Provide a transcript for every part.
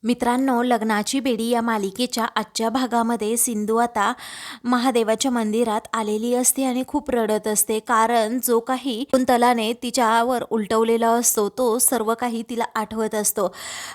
मित्रांनो, लग्नाची बेडी या मालिकेच्या आजच्या भागामध्ये सिंधू आता महादेवाच्या मंदिरात आलेली असते आणि खूप रडत असते, कारण जो काही शकुंतलाने तिच्यावर उलटवलेला असतो तो सर्व काही तिला आठवत असतो.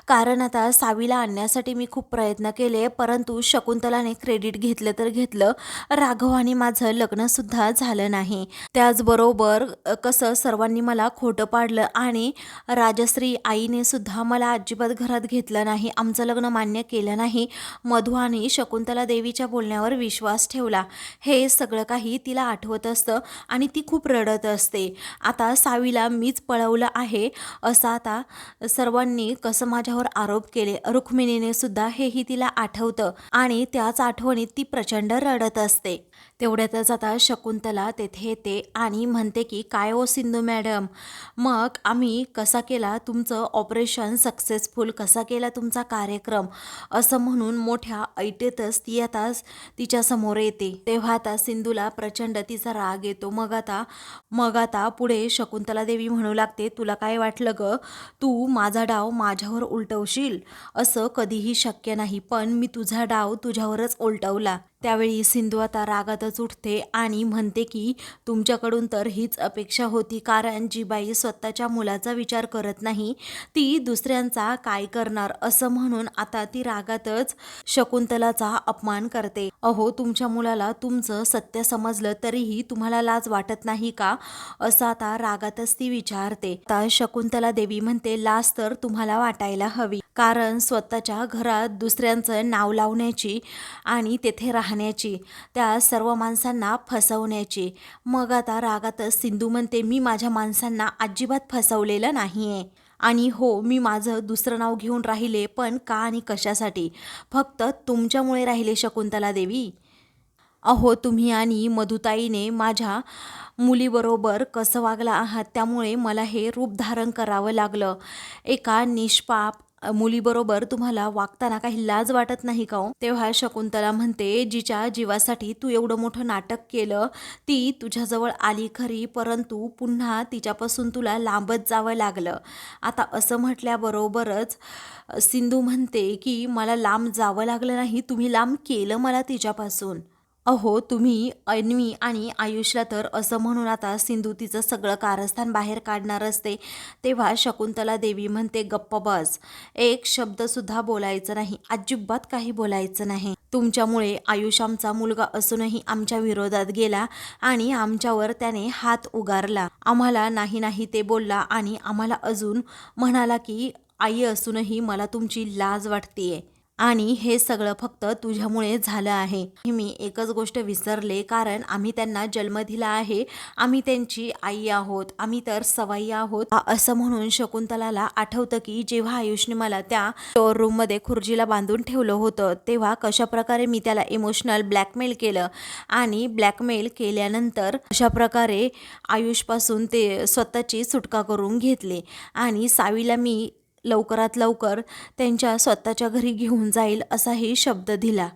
कारण आता सावीला आणण्यासाठी मी खूप प्रयत्न केले, परंतु शकुंतलाने क्रेडिट घेतलं तर घेतलं, राघव आणि माझं लग्नसुद्धा झालं नाही. त्याचबरोबर कसं सर्वांनी मला खोटं पाडलं आणि राजश्री आईने सुद्धा मला अजिबात घरात घेतलं नाही, आमचं लग्न मान्य केलं नाही, मधु आणि शकुंतला देवीच्या बोलण्यावर विश्वास ठेवला. हे सगळं काही तिला आठवत असतं आणि ती खूप रडत असते. आता सावीला मीच पळवलं आहे असं आता सर्वांनी कसं माझ्यावर आरोप केले. रुक्मिणीने सुद्धा हेही तिला आठवतं आणि त्याच आठवणीत ती प्रचंड रडत असते. तेवढ्यातच आता शकुंतला तेथे येते आणि म्हणते की काय ओ सिंधू मॅडम, मग आम्ही कसा केला तुमचं ऑपरेशन सक्सेसफुल, कसा केला तुमचा कार्यक्रम, असं म्हणून मोठ्या ऐटेतच ती आता तिच्यासमोर येते. तेव्हा आता सिंधूला प्रचंड तिचा राग येतो. मग आता पुढे शकुंतला देवी म्हणू लागते, तुला काय वाटलं ग, तू माझा डाव माझ्यावर उलटवशील? असं कधीही शक्य नाही, पण मी तुझा डाव तुझ्यावरच उलटवला. त्यावेळी सिंधू आता रागातच उठते आणि म्हणते की तुमच्याकडून तर हीच अपेक्षा होती, कारण जी बाई स्वतःच्या मुलाचा विचार करत नाही ती दुसऱ्यांचा काय करणार, असं म्हणून आता ती रागातच शकुंतलाचा अपमान करते. अहो, तुमच्या मुलाला तुमचं सत्य समजलं तरीही तुम्हाला लाज वाटत नाही का, असं आता रागातच ती विचारते. आता शकुंतला देवी म्हणते, लाज तर तुम्हाला वाटायला हवी, कारण स्वतःच्या घरात दुसऱ्यांचं नाव लावण्याची आणि तेथे राहण्याची, त्या सर्व माणसांना फसवण्याची. मग आता रागातच सिंधू म्हणते, मी माझ्या माणसांना अजिबात फसवलेलं नाहीये आणि हो, मी माझं दुसरं नाव घेऊन राहिले, पण का आणि कशासाठी? फक्त तुमच्यामुळे राहिले शकुंतला देवी. अहो, तुम्ही आणि मधुताईने माझ्या मुलीबरोबर कसं वागला आहात, त्यामुळे मला हे रूप धारण करावं लागलं. एका निष्पाप मुलीबरोबर तुम्हाला वागताना काही लाज वाटत नाही का हो? तेव्हा शकुंतला म्हणते, जिच्या जीवासाठी तू एवढं मोठं नाटक केलं ती तुझ्याजवळ आली खरी, परंतु पुन्हा तिच्यापासून तुला लांबच जावं लागलं. आता असं म्हटल्याबरोबरच सिंधू म्हणते की मला लांब जावं लागलं नाही, तुम्ही लांब केलं मला तिच्यापासून. अहो, तुम्ही अन्वी आणि आयुषला तर असं म्हणून आता सिंधू तिचं सगळं कारस्थान बाहेर काढणार असते. तेव्हा शकुंतला देवी म्हणते, गप्प बस, एक शब्दसुद्धा बोलायचं नाही, अजिबात काही बोलायचं नाही. तुमच्यामुळे आयुष आमचा मुलगा असूनही आमच्या विरोधात गेला आणि आमच्यावर त्याने हात उगारला, आम्हाला नाही नाही ते बोलला आणि आम्हाला अजून म्हणाला की आई असूनही मला तुमची लाज वाटतेय आणि हे सगळं फक्त तुझ्यामुळे झालं आहे. मी एकच गोष्ट विसरले, कारण आम्ही त्यांना जन्म दिला आहे, आम्ही त्यांची आई आहोत, आम्ही तर सवाई आहोत, असं म्हणून शकुंतलाला आठवतं की जेव्हा आयुषने मला त्या स्टोअर रूममध्ये खुर्चीला बांधून ठेवलं होतं, तेव्हा कशाप्रकारे मी त्याला इमोशनल ब्लॅकमेल केलं आणि ब्लॅकमेल केल्यानंतर अशाप्रकारे आयुषपासून ते स्वतःची सुटका करून घेतली आणि सावीला मी लवकरात लवकर त्यांच्या स्वतःच्या घरी घेऊन जाईल असाही शब्द दिला.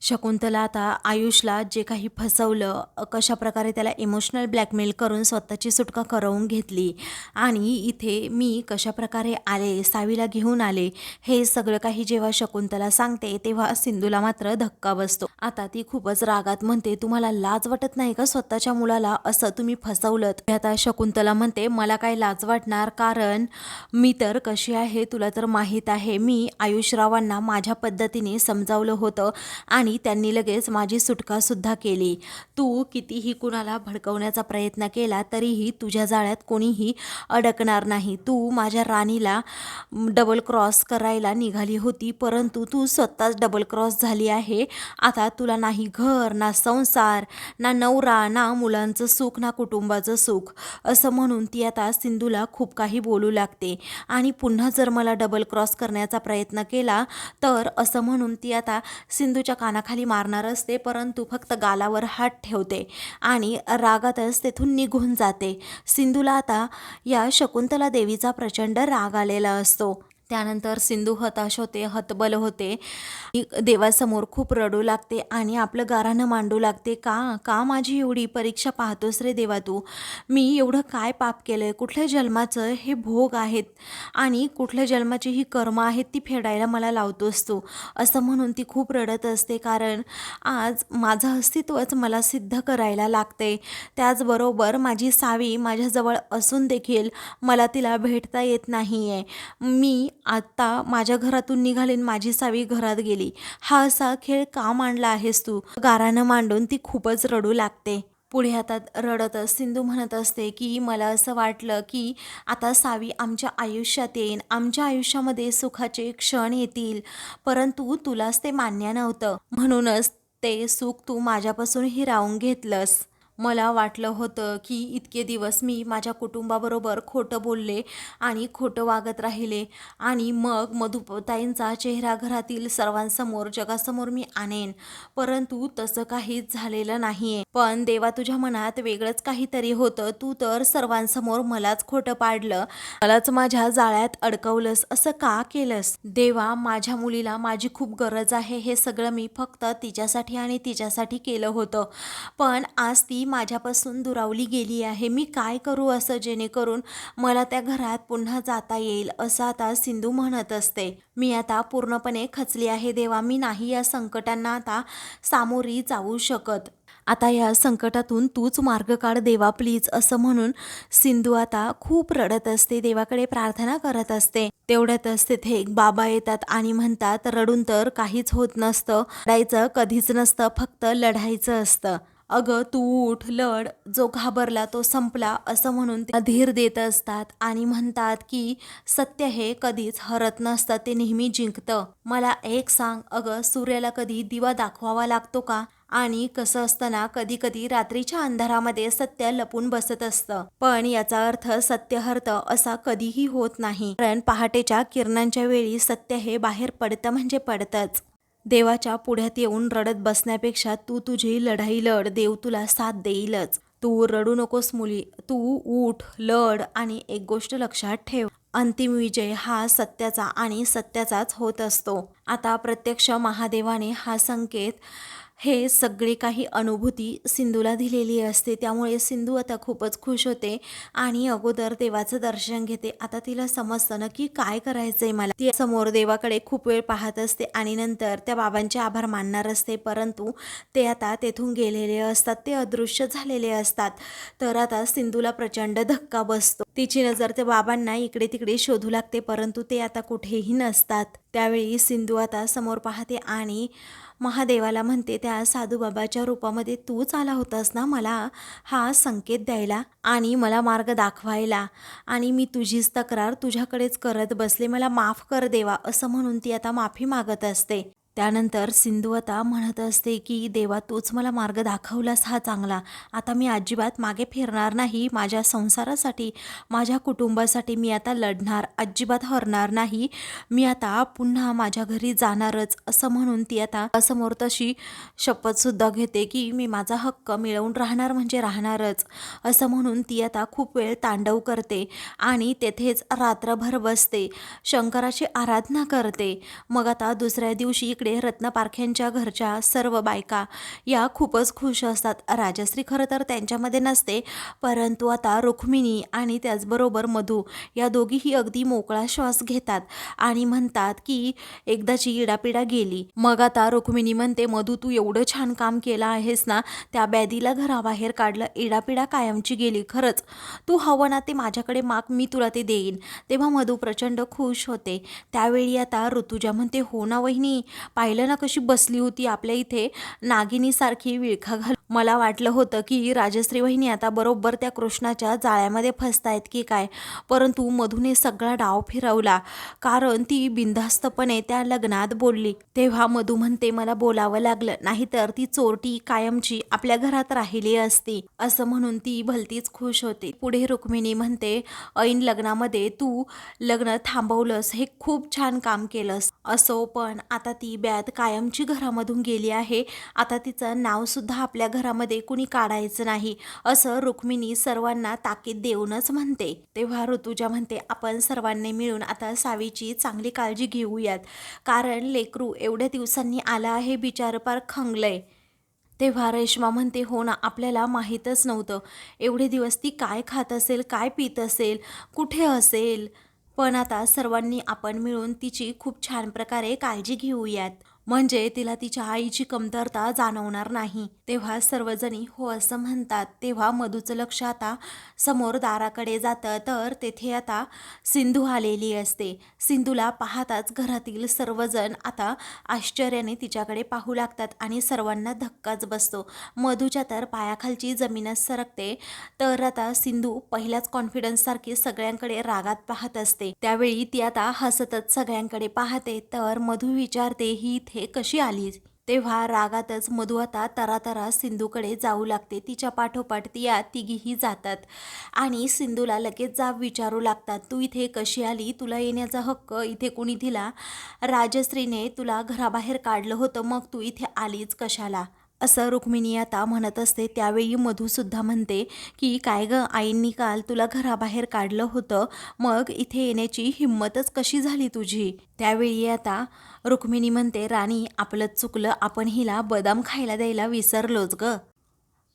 शकुंतला आता आयुषला जे काही फसवलं, कशाप्रकारे त्याला इमोशनल ब्लॅकमेल करून स्वतःची सुटका करवून घेतली आणि इथे मी कशाप्रकारे आले, सावीला घेऊन आले, हे सगळं काही जेव्हा शकुंतला सांगते तेव्हा सिंधूला मात्र धक्का बसतो. आता ती खूपच रागात म्हणते, तुम्हाला लाज वाटत नाही का, स्वतःच्या मुलाला असं तुम्ही फसवलं? आता शकुंतला म्हणते, मला काय लाज वाटणार, कारण मी तर कशी आहे तुला तर माहीत आहे. मी आयुषरावांना माझ्या पद्धतीने समजावलं होतं आणि त्यांनी लगेच माझी सुटकासुद्धा केली. तू कितीही कुणाला भडकवण्याचा प्रयत्न केला तरीही तुझ्या जाळ्यात कोणीही अडकणार नाही. तू माझ्या राणीला डबल क्रॉस करायला निघाली होती, परंतु तू स्वतःच डबल क्रॉस झाली आहे. आता तुला नाही घर, ना संसार, ना नवरा, ना मुलांचं सुख, ना कुटुंबाचं सुख, असं म्हणून ती आता सिंधूला खूप काही बोलू लागते आणि पुन्हा जर मला डबल क्रॉस करण्याचा प्रयत्न केला तर असं म्हणून ती आता सिंधूच्या कानाखाली मारणार असते, परंतु फक्त गालावर हात ठेवते आणि रागातच तेथून निघून जाते. सिंधूला आता या शकुंतला देवीचा प्रचंड राग आलेला असतो. त्यानंतर सिंधू हताश होते, हतबल होते. ती देवासमोर खूप रडू लागते आणि आपलं गाऱ्हाणं मांडू लागते. का माझी एवढी परीक्षा पाहतोस रे देवा तू? मी एवढं काय पाप केलंय? कुठल्या जन्माचं हे भोग आहेत आणि कुठल्या जन्माची ही कर्म आहेत ती फेडायला मला लावतोस तू, असं म्हणून ती खूप रडत असते. कारण आज माझं अस्तित्वच मला सिद्ध करायला लागते. त्याचबरोबर माझी सावी माझ्याजवळ असून देखील मला तिला भेटता येत नाही आहे. मी आता माझ्या घरातून निघाले आणि माझी सावी घरात गेली. हा असा खेळ का मांडला आहेस तू? गाऱ्हाणं मांडून ती खूपच रडू लागते. पुढे आता रडतच सिंधू म्हणत असते की मला असं वाटलं की आता सावी आमच्या आयुष्यात येईन, आमच्या आयुष्यामध्ये सुखाचे क्षण येतील, परंतु तुलाच ते मान्य नव्हतं. म्हणूनच ते सुख तू माझ्यापासून हिरावून घेतलंस. मला वाटलं होतं की इतके दिवस मी माझ्या कुटुंबाबरोबर खोटं बोलले आणि खोटं वागत राहिले आणि मग मधुताईंचा चेहरा घरातील सर्वांसमोर जगासमोर मी आणेन, परंतु तसं काहीच झालेलं नाहीये. पण देवा तुझ्या मनात वेगळंच काहीतरी होतं. तू तर सर्वांसमोर मलाच खोटं पाडलं, मलाच माझ्या जाळ्यात अडकवलंस. असं का केलंस देवा? माझ्या मुलीला माझी खूप गरज आहे, हे सगळं मी फक्त तिच्यासाठी आणि तिच्यासाठी केलं होतं, पण आज ती माझ्यापासून दुरावली गेली आहे. मी काय करू असं जेणेकरून मला त्या घरात पुन्हा जाता येईल, असं आता सिंधू म्हणत असते. मी आता पूर्णपणे खचली आहे देवा, मी नाही या संकटांना आता सामोरी जाऊ शकत. आता या संकटातून तूच मार्ग काढ देवा प्लीज, असं म्हणून सिंधू आता खूप रडत असते, देवाकडे प्रार्थना करत असते. तेवढ्यातच तिथे एक बाबा येतात आणि म्हणतात रडून तर काहीच होत नसतं, लढायचं कधीच नसतं, फक्त लढायचं असतं. अगं तू उठ, लढ, जो घाबरला तो संपला, असं म्हणून ते धीर देत असतात आणि म्हणतात की सत्य हे कधीच हरत नसतं, ते नेहमी जिंकतं. मला एक सांग, अगं सूर्याला कधी दिवा दाखवावा लागतो का? आणि कसं असतं ना, कधी कधी रात्रीच्या अंधारामध्ये सत्य लपून बसत असतं, पण याचा अर्थ सत्य हरतं असा कधीही होत नाही. कारण पहाटेच्या किरणांच्या वेळी सत्य हे बाहेर पडतं म्हणजे पडतंच. देवाच्या पुढ्यात येऊन रडत बसण्यापेक्षा तू तुझी लढाई लढ, देव तुला साथ देईलच. तू रडू नकोस मुली, तू उठ, लढ आणि एक गोष्ट लक्षात ठेव, अंतिम विजय हा सत्याचा आणि सत्याचाच होत असतो. आता प्रत्यक्ष महादेवाने हा संकेत, हे सगळे काही अनुभूती सिंधूला दिलेली असते. त्यामुळे सिंधू आता खूपच खुश होते आणि अगोदर देवाचं दर्शन घेते. आता तिला समजतं ना की काय करायचंय मला. ती समोर देवाकडे खूप वेळ पाहत असते आणि नंतर त्या बाबांचे आभार मानणार असते, परंतु ते आता तेथून गेलेले असतात, ते अदृश्य झालेले असतात. तर आता सिंधूला प्रचंड धक्का बसतो. तिची नजर त्या बाबांना इकडे तिकडे शोधू लागते, परंतु ते आता कुठेही नसतात. त्यावेळी सिंधू आता समोर पाहते आणि महादेवाला म्हणते, त्या साधूबाबाच्या रूपामध्ये तूच आला होतास ना मला हा संकेत द्यायला आणि मला मार्ग दाखवायला, आणि मी तुझीच तक्रार तुझ्याकडेच करत बसले, मला माफ कर देवा, असं म्हणून ती आता माफी मागत असते. त्यानंतर सिंधू आता म्हणत असते की देवा तूच मला मार्ग दाखवलास हा चांगला, आता मी अजिबात मागे फिरणार नाही. माझ्या संसारासाठी, माझ्या कुटुंबासाठी मी आता लढणार, अजिबात हरणार नाही. मी आता पुन्हा माझ्या घरी जाणारच, असं म्हणून ती आता समोर तशी शपथसुद्धा घेते की मी माझा हक्क मिळवून राहणार म्हणजे राहणारच, असं म्हणून ती आता खूप वेळ तांडव करते आणि तेथेच रात्रभर बसते, शंकराची आराधना करते. मग आता दुसऱ्या दिवशी इकडे रत्नपारख्यांच्या घरच्या सर्व बायका या खूपच खुश असतात. राजश्री खरं तर त्यांच्यामध्ये नसते, परंतु आता रुक्मिणी आणि त्याचबरोबर मधू या दोघीही अगदी मोकळा श्वास घेतात आणि म्हणतात की एकदाची इडापिडा गेली. मग आता रुक्मिणी म्हणते, मधू तू एवढं छान काम केलं आहेस ना, त्या बॅदीला घराबाहेर काढलं, इडापिडा कायमची गेली. खरंच तू हवं ना ते माझ्याकडे माग, मी तुला ते देईन. तेव्हा मधू प्रचंड खुश होते. त्यावेळी आता ऋतुजा म्हणते, हो ना वहिनी, पाहिलं ना कशी बसली होती आपल्या इथे नागिनीसारखी विळखा घालून. मला वाटलं होतं की राजश्री वहिनी आता बरोबर त्या कृष्णाच्या जाळ्यामध्ये फसतायत की काय, परंतु मधूने सगळा डाव फिरवला, कारण ती बिनधास्तपणे त्या लग्नात बोलली. तेव्हा मधू म्हणते, मला बोलावं लागलं, नाहीतर ती चोरटी कायमची आपल्या घरात राहिली असती, असं म्हणून ती भलतीच खुश होते. पुढे रुक्मिणी म्हणते, ऐन लग्नामध्ये तू लग्न थांबवलंस, हे खूप छान काम केलंस. असो, पण आता ती ब्यात कायमची घरामधून गेली आहे, आता तिचं नावसुद्धा आपल्या घरामध्ये कुणी काढायचं नाही असं रुक्मिणी सर्वांना ताकीद देऊनच म्हणते. तेव्हा ऋतुजा म्हणते, आपण सर्वांनी मिळून आता सावीची चांगली काळजी घेऊयात, कारण लेकरू एवढ्या दिवसांनी आलं आहे, बिचारं पार खंगलंय. तेव्हा रेश्मा म्हणते, हो ना, आपल्याला माहीतच नव्हतं एवढे दिवस ती काय खात असेल, काय पीत असेल, कुठे असेल. पण आता सर्वांनी आपण मिळून तिची खूप छान प्रकारे काळजी घेऊयात, म्हणजे तिला तिच्या आईची कमतरता जाणवणार नाही. तेव्हा सर्वजणी हो असं म्हणतात. तेव्हा मधूचं लक्ष आता समोर दाराकडे जातं, तर तेथे आता सिंधू आलेली असते. सिंधूला पाहताच घरातील सर्वजण आता आश्चर्याने तिच्याकडे पाहू लागतात आणि सर्वांना धक्काच बसतो. मधूच्या तर पायाखालची जमीनच सरकते. तर आता सिंधू पहिल्याच कॉन्फिडन्ससारखी सगळ्यांकडे रागात पाहत असते. त्यावेळी ती आता हसतच सगळ्यांकडे पाहते. तर मधू विचारते, ही इथे कशी आली? तेव्हा रागातच मधू आता तरातरा सिंधूकडे जाऊ लागते. तिच्या पाठोपाठ या तिघीही जातात आणि सिंधूला लगेच जाब विचारू लागतात, तू इथे कशी आली? तुला येण्याचा हक्क इथे कुणी दिला? राजश्रीने तुला घराबाहेर काढलं होतं, मग तू इथे आलीच कशाला? असं रुक्मिणी आता म्हणत असते. त्यावेळी मधूसुद्धा म्हणते की काय गं, आईंनी काल तुला घराबाहेर काढलं होतं, मग इथे येण्याची हिंमतच कशी झाली तुझी? त्यावेळी आता रुक्मिणी म्हणते, राणी आपलंच चुकलं, आपण हिला बदाम खायला द्यायला विसरलोच गं.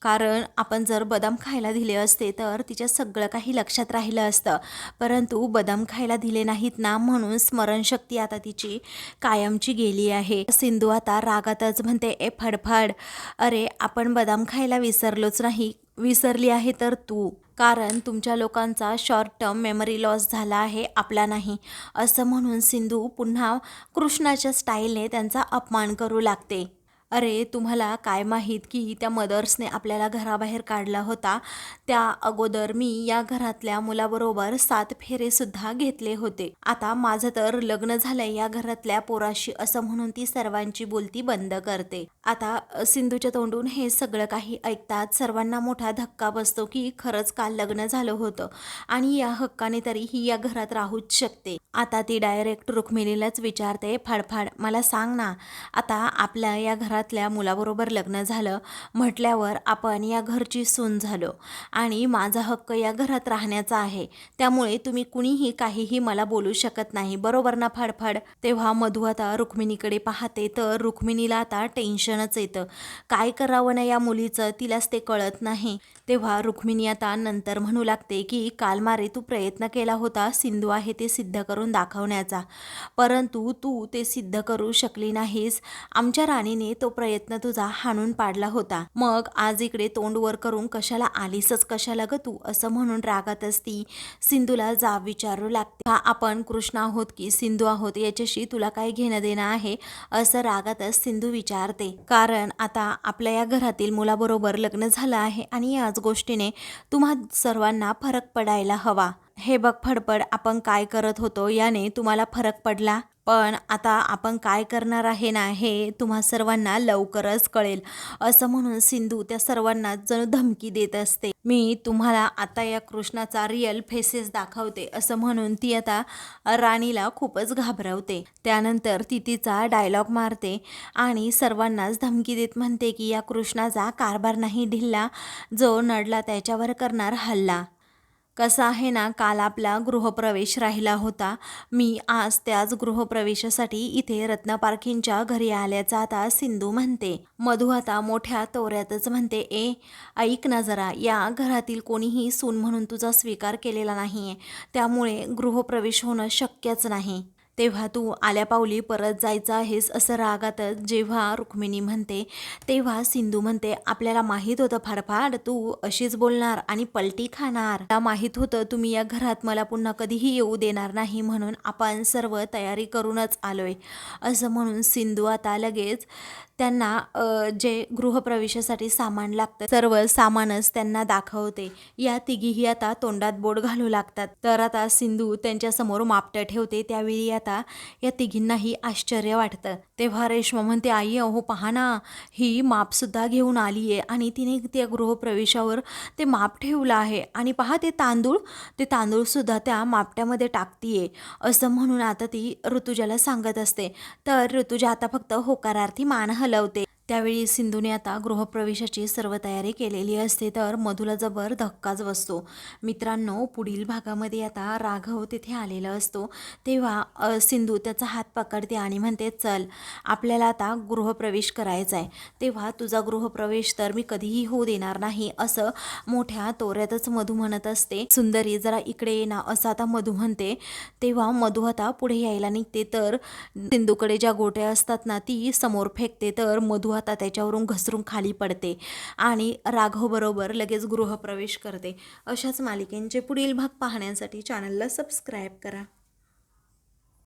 कारण आपण जर बदाम खायला दिले असते तर तिच्या सगळं काही लक्षात राहिलं असतं, परंतु बदाम खायला दिले नाहीत ना, म्हणून स्मरणशक्ती आता तिची कायमची गेली आहे. सिंधू आता रागातच म्हणते, ए फडफड, अरे आपण बदाम खायला विसरलोच नाही, विसरली आहे तर तू, कारण तुमच्या लोकांचा शॉर्ट टर्म मेमरी लॉस झाला आहे, आपला नाही. असं म्हणून सिंधू पुन्हा कृष्णाच्या स्टाईलने त्यांचा अपमान करू लागते. अरे तुम्हाला काय माहीत की त्या मदर्सने आपल्याला घराबाहेर काढला होता, त्या अगोदर मी या घरातल्या मुलाबरोबर 7 फेरेसुद्धा घेतले होते. आता माझं तर लग्न झालंय या घरातल्या पोराशी, असं म्हणून ती सर्वांची बोलती बंद करते. आता सिंधूच्या तोंडून हे सगळं काही ऐकतात सर्वांना मोठा धक्का बसतो की खरंच काल लग्न झालं होतं आणि या हक्काने तरी ही या घरात राहूच शकते. आता ती डायरेक्ट रुक्मिणीलाच विचारते, फाडफाड मला सांग ना, आता आपल्या या घरातल्या मुलाबरोबर लग्न झालं म्हटल्यावर आपण या घरची सून झालो आणि माझा हक्क या घरात राहण्याचा आहे, त्यामुळे तुम्ही कुणीही काहीही मला बोलू शकत नाही, बरोबर ना फाडफाड? तेव्हा मधू आता रुक्मिणीकडे पाहते, तर रुक्मिणीला आता टेन्शनच येतं. काय करावं ना या मुलीचं, तिलाच ते कळत नाही. तेव्हा रुक्मिणी आता नंतर म्हणू लागते की काल मारे तू प्रयत्न केला होता सिंधू आहे ते सिद्ध करून दाखवण्याचा, परंतु तू ते सिद्ध करू शकली नाहीस. आमच्या राणीने तो प्रयत्न तुझा हाणून पाडला होता, मग आज इकडे तोंड वर करून कशाला आलीसच कशाला ग तू? असं म्हणून रागातच ती सिंधूला जाब विचारू लागते. हा आपण कृष्ण आहोत की सिंधू आहोत याच्याशी तुला काय घेणं देणं आहे? असं रागातच सिंधू विचारते. कारण आता आपल्या या घरातील मुलाबरोबर लग्न झालं आहे आणि याच गोष्टीने तुम्हा सर्वांना फरक पडायला हवा. हे बघ फडफड, आपण काय करत होतो याने तुम्हाला फरक पडला, पण आता आपण काय करणार आहे ना हे तुम्हा सर्वांना लवकरच कळेल. असं म्हणून सिंधू त्या सर्वांना जणू धमकी देत असते. मी तुम्हाला आता या कृष्णाचा रिअल फेसेस दाखवते, असं म्हणून ती आता राणीला खूपच घाबरवते. त्यानंतर ती तिचा डायलॉग मारते आणि सर्वांनाच धमकी देत म्हणते की या कृष्णाचा कारभार नाही ढिल्ला, जो नडला त्याच्यावर करणार हल्ला. कसं आहे ना, काल आपला गृहप्रवेश राहिला होता, मी आज त्याच गृहप्रवेशासाठी इथे रत्नपारखींच्या घरी आल्याचा आता सिंधू म्हणते. मधू आता मोठ्या तोऱ्यातच म्हणते, ए ऐक ना जरा, या घरातील कोणीही सून म्हणून तुझा स्वीकार केलेला नाहीये, त्यामुळे गृहप्रवेश होणं शक्यच नाही. तेव्हा तू आल्या पावली परत जायचं आहेस, असं रागातच जेव्हा रुक्मिणी म्हणते तेव्हा सिंधू म्हणते, आपल्याला माहीत होतं फाडफाड तू अशीच बोलणार आणि पलटी खाणार. मला माहीत होतं तुम्ही या घरात मला पुन्हा कधीही येऊ देणार नाही, म्हणून आपण सर्व तयारी करूनच आलोय. असं म्हणून सिंधू आता लगेच त्यांना जे गृहप्रवेशासाठी सामान लागतं सर्व सामानच त्यांना दाखवते. या तिघीही आता तोंडात बोट घालू लागतात. तर आता सिंधू त्यांच्यासमोर मापटं ठेवते. त्यावेळी आता आता या तिघींनाही आश्चर्य वाटतं. तेव्हा रेश्मा म्हणते, आई अहो पहा ना, ही मापसुद्धा घेऊन आली आहे आणि तिने त्या गृहप्रवेशावर ते माप ठेवलं आहे आणि पहा ते तांदूळसुद्धा त्या मापट्यामध्ये टाकतीये असं म्हणून आता ती ऋतुजाला सांगत असते. तर ऋतुजा आता फक्त होकारार्थी मान हलवते. त्यावेळी सिंधूने आता गृहप्रवेशाची सर्व तयारी केलेली असते. तर मधूला जबर धक्काच बसतो. मित्रांनो, पुढील भागामध्ये आता राघव तिथे आलेला असतो. तेव्हा सिंधू त्याचा हात पकडते आणि म्हणते, चल आपल्याला आता गृहप्रवेश करायचा आहे. तेव्हा तुझा गृहप्रवेश तर मी कधीही होऊ देणार नाही असं मोठ्या तोऱ्यातच मधू म्हणत असते. सुंदरी जरा इकडे ये ना असं आता मधू म्हणते. तेव्हा मधू आता पुढे यायला निघते तर सिंधूकडे ज्या गोट्या असतात ना ती समोर फेकते. तर मधू आता त्याच्यावरून घसरून खाली पडते आणि राघव बरोबर लगेच गृहप्रवेश करते. अशाच मालिकेंचे पुढील भाग पाहण्यासाठी चॅनलला सबस्क्राईब करा.